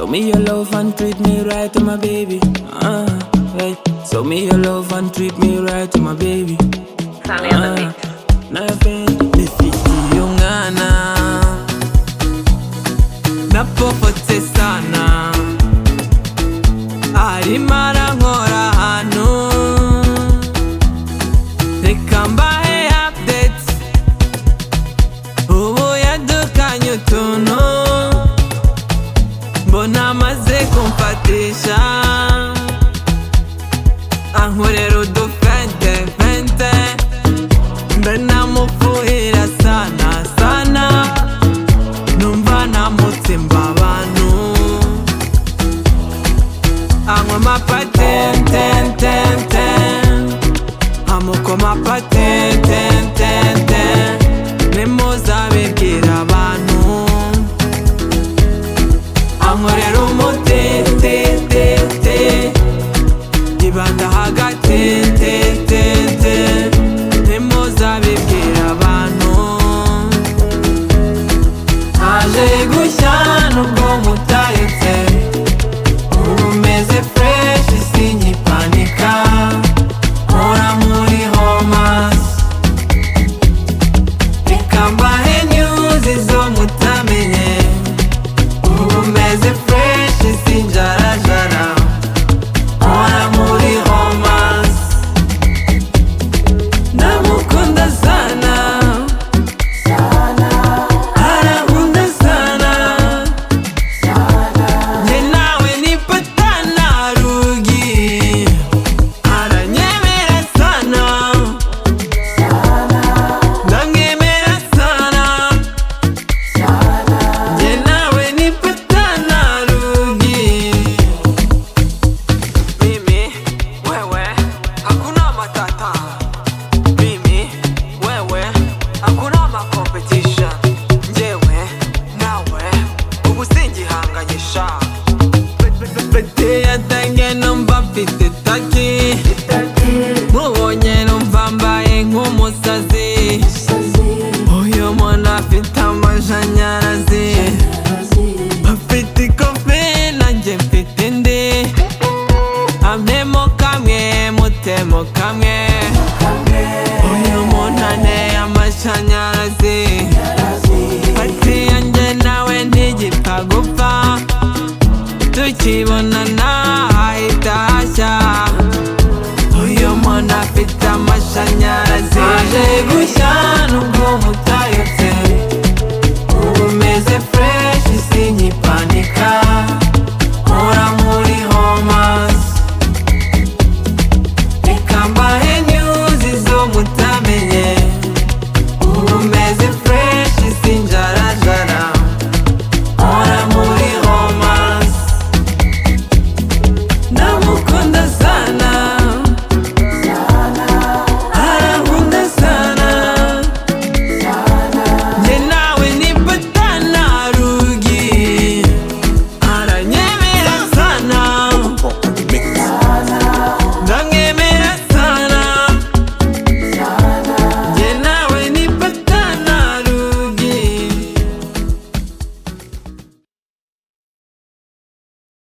Show me your love and treat me right, my baby. Hey. Show me your love and treat me right, my baby. Sammy on the beat. Nothing nifiti yungana napopote sana arimara nkora hano reka mbahe updates ubu yadukanye utuntu mbona amaze kumfatisha ankorera udufente fente ndanamufuhira sana sana numva namutsimba abantu anywa amapatententente amukoma patententente nimuzabibwira abantu ankorera umutetete ibanda hagatetete nimuzabibwira abantu aje gushya nubwo mutayetse ubu meze fresh sinyipanika mpora muri homas reka mbahe news zo mutamenye ubu meze fresh sinjarajara mpora muri homas namukunda sana arakunda sana njye nawe nipatana rugi aranyemera sana ndamwemera sana njye nawe nipatana rugi mimi wewe hakuna matata mimi wewe hakuna makompetition njyewe nawe ubu singihanganyisha bete yatange numva mfite taki mubonye numva mbaye nk'umusazi uyu muntu afite amashanyarazi afite ikofi nanjye mfite indi amemo kamwe mutemo kamwe uyu muntu anteye amashanyarazi pati yanjye nawe ntigipfa gupfa tukibonana hahita hashya uyu muntu afite amashanyarazi aje gushya nubwo mutayotse ubu meze fresh